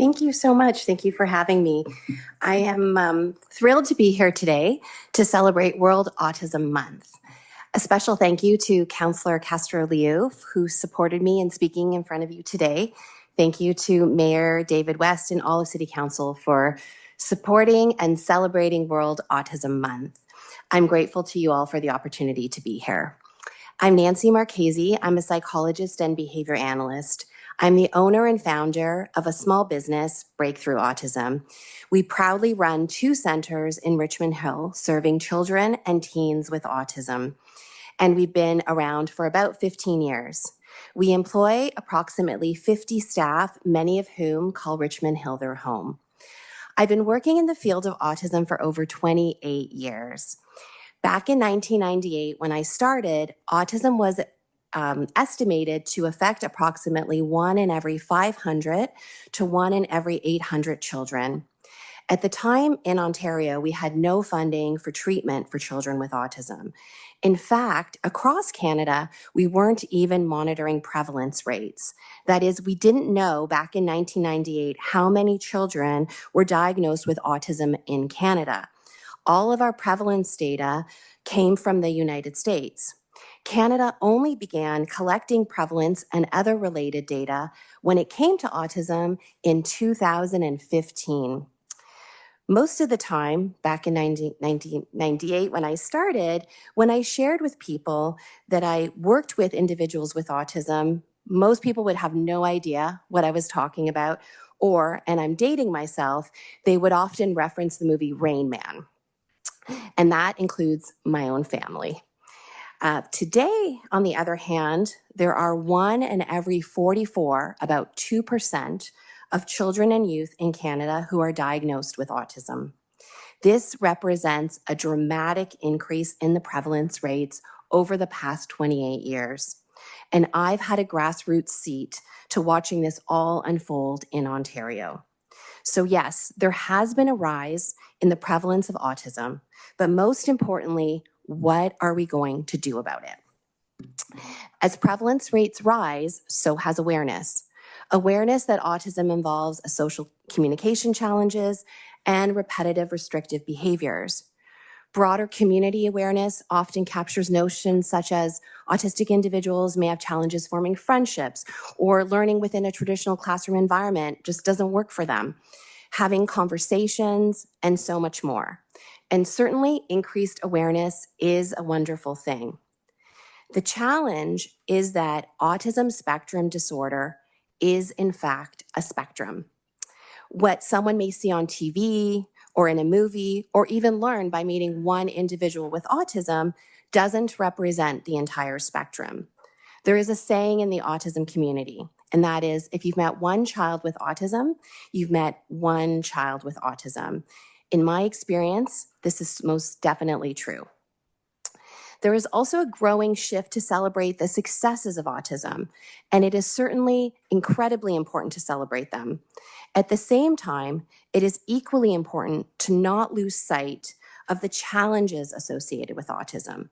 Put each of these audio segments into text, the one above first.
Thank you so much. Thank you for having me. I am thrilled to be here today to celebrate World Autism Month. A special thank you to Councillor Castro-Liu, who supported me in speaking in front of you today. Thank you to Mayor David West and all of City Council for supporting and celebrating World Autism Month. I'm grateful to you all for the opportunity to be here. I'm Nancy Marchese. I'm a psychologist and behavior analyst. I'm the owner and founder of a small business, Breakthrough Autism. We proudly run 2 centers in Richmond Hill, serving children and teens with autism. And we've been around for about 15 years. We employ approximately 50 staff, many of whom call Richmond Hill their home. I've been working in the field of autism for over 28 years. Back in 1998, when I started, autism was estimated to affect approximately 1 in every 500 to 1 in every 800 children. At the time in Ontario, we had no funding for treatment for children with autism. In fact, across Canada, we weren't even monitoring prevalence rates. That is, we didn't know back in 1998 how many children were diagnosed with autism in Canada. All of our prevalence data came from the United States. Canada only began collecting prevalence and other related data when it came to autism in 2015. Most of the time, back in 1998 when I started, when I shared with people that I worked with individuals with autism, most people would have no idea what I was talking about, or, and I'm dating myself, they would often reference the movie Rain Man. And that includes my own family. Today, on the other hand, there are 1 in every 44, about 2%, of children and youth in Canada who are diagnosed with autism. This represents a dramatic increase in the prevalence rates over the past 28 years. And I've had a grassroots seat to watching this all unfold in Ontario. So yes, there has been a rise in the prevalence of autism, but most importantly, what are we going to do about it? As prevalence rates rise, so has awareness. Awareness that autism involves social communication challenges and repetitive restrictive behaviors. Broader community awareness often captures notions such as autistic individuals may have challenges forming friendships, or learning within a traditional classroom environment just doesn't work for them, having conversations, and so much more. And certainly increased awareness is a wonderful thing. The challenge is that autism spectrum disorder is in fact a spectrum. What someone may see on TV or in a movie, or even learn by meeting one individual with autism, doesn't represent the entire spectrum. There is a saying in the autism community, and that is, if you've met one child with autism, you've met one child with autism. In my experience, this is most definitely true. There is also a growing shift to celebrate the successes of autism, and it is certainly incredibly important to celebrate them. At the same time, it is equally important to not lose sight of the challenges associated with autism.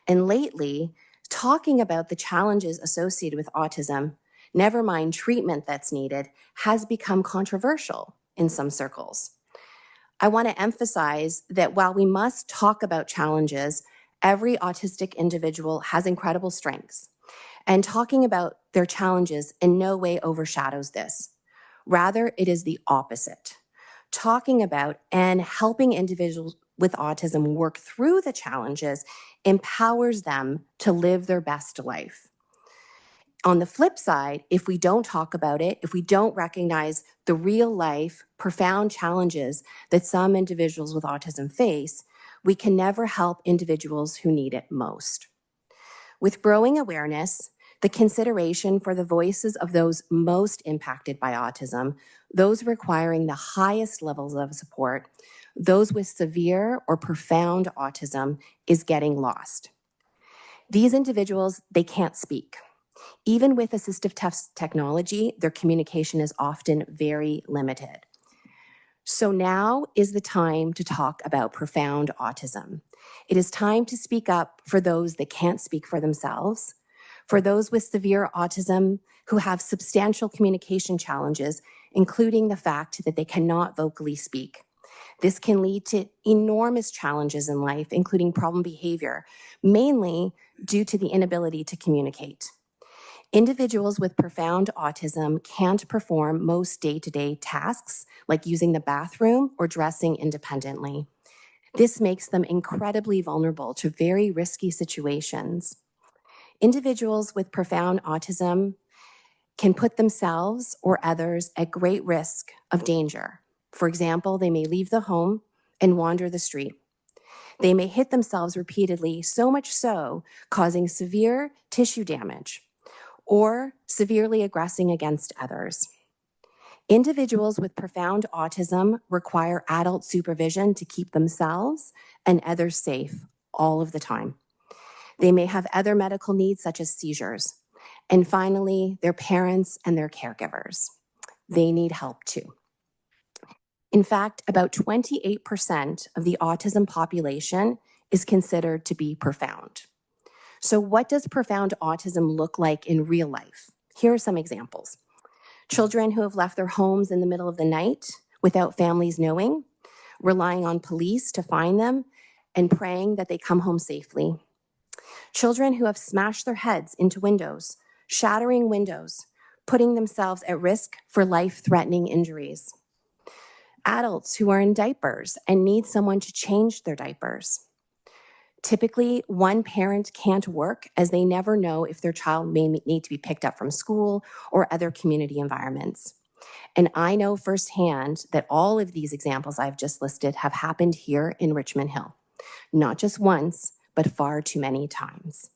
And lately, talking about the challenges associated with autism, never mind treatment that's needed, has become controversial in some circles. I want to emphasize that while we must talk about challenges, every autistic individual has incredible strengths, and talking about their challenges in no way overshadows this. Rather, it is the opposite. Talking about and helping individuals with autism work through the challenges empowers them to live their best life. On the flip side, if we don't talk about it, if we don't recognize the real life, profound challenges that some individuals with autism face, we can never help individuals who need it most. With growing awareness, the consideration for the voices of those most impacted by autism, those requiring the highest levels of support, those with severe or profound autism, is getting lost. These individuals, they can't speak. Even with assistive technology, their communication is often very limited. So now is the time to talk about profound autism. It is time to speak up for those that can't speak for themselves, for those with severe autism who have substantial communication challenges, including the fact that they cannot vocally speak. This can lead to enormous challenges in life, including problem behavior, mainly due to the inability to communicate. Individuals with profound autism can't perform most day-to-day tasks, like using the bathroom or dressing independently. This makes them incredibly vulnerable to very risky situations. Individuals with profound autism can put themselves or others at great risk of danger. For example, they may leave the home and wander the street. They may hit themselves repeatedly, so much so, causing severe tissue damage or severely aggressing against others. Individuals with profound autism require adult supervision to keep themselves and others safe all of the time. They may have other medical needs such as seizures. And finally, their parents and their caregivers. They need help too. In fact, about 28% of the autism population is considered to be profound. So what does profound autism look like in real life? Here are some examples. Children who have left their homes in the middle of the night without families knowing, relying on police to find them, and praying that they come home safely. Children who have smashed their heads into windows, shattering windows, putting themselves at risk for life-threatening injuries. Adults who are in diapers and need someone to change their diapers. Typically, one parent can't work as they never know if their child may need to be picked up from school or other community environments. And I know firsthand that all of these examples I've just listed have happened here in Richmond Hill, not just once, but far too many times.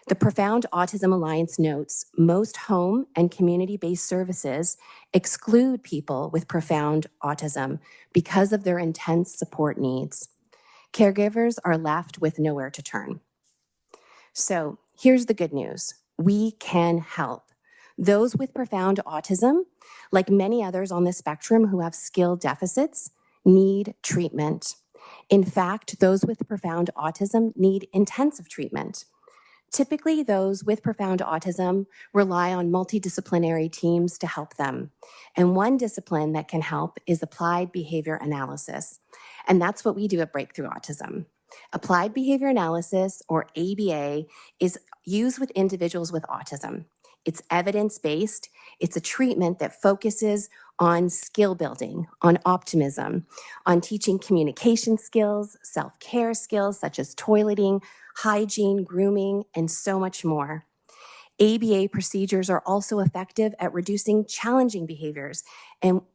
The Profound Autism Alliance notes most home and community-based services exclude people with profound autism because of their intense support needs. Caregivers are left with nowhere to turn. So here's the good news. We can help. Those with profound autism, like many others on the spectrum who have skill deficits, need treatment. In fact, those with profound autism need intensive treatment. Typically, those with profound autism rely on multidisciplinary teams to help them. And one discipline that can help is applied behavior analysis. And that's what we do at Breakthrough Autism. Applied behavior analysis, or ABA, is used with individuals with autism. It's evidence-based. It's a treatment that focuses on skill building, on optimism, on teaching communication skills, self-care skills such as toileting, hygiene, grooming, and so much more. ABA procedures are also effective at reducing challenging behaviors,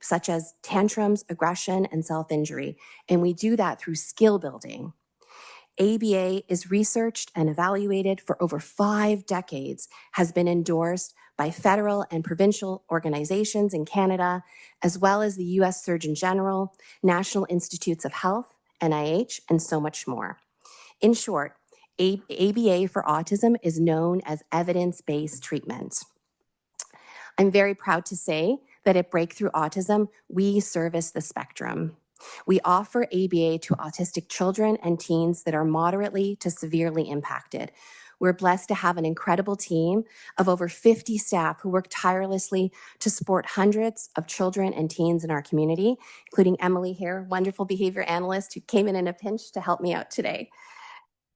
such as tantrums, aggression, and self-injury. And we do that through skill building. ABA is researched and evaluated for over 5 decades, has been endorsed by federal and provincial organizations in Canada, as well as the US Surgeon General, National Institutes of Health, NIH, and so much more. In short, ABA for autism is known as evidence-based treatment. I'm very proud to say that at Breakthrough Autism, we service the spectrum. We offer ABA to autistic children and teens that are moderately to severely impacted. We're blessed to have an incredible team of over 50 staff who work tirelessly to support hundreds of children and teens in our community, including Emily here, wonderful behavior analyst who came in a pinch to help me out today.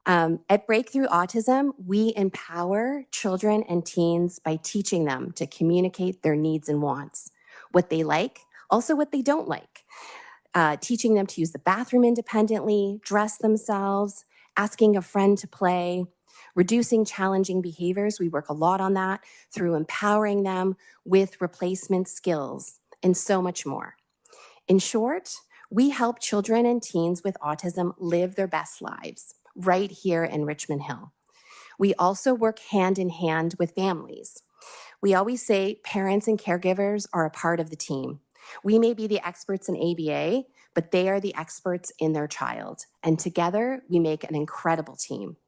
At Breakthrough Autism, we empower children and teens by teaching them to communicate their needs and wants, what they like, also what they don't like, teaching them to use the bathroom independently, dress themselves, asking a friend to play, reducing challenging behaviors. We work a lot on that through empowering them with replacement skills and so much more. In short, we help children and teens with autism live their best lives right here in Richmond Hill. We also work hand in hand with families. We always say parents and caregivers are a part of the team. We may be the experts in ABA, but they are the experts in their child. And together, we make an incredible team.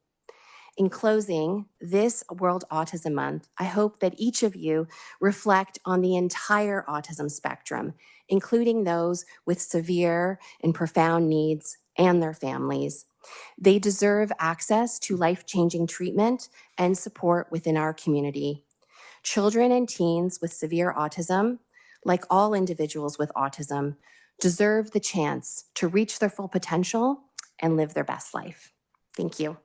In closing, this World Autism Month, I hope that each of you reflect on the entire autism spectrum, including those with severe and profound needs and their families. They deserve access to life-changing treatment and support within our community. Children and teens with severe autism, like all individuals with autism, deserve the chance to reach their full potential and live their best life. Thank you.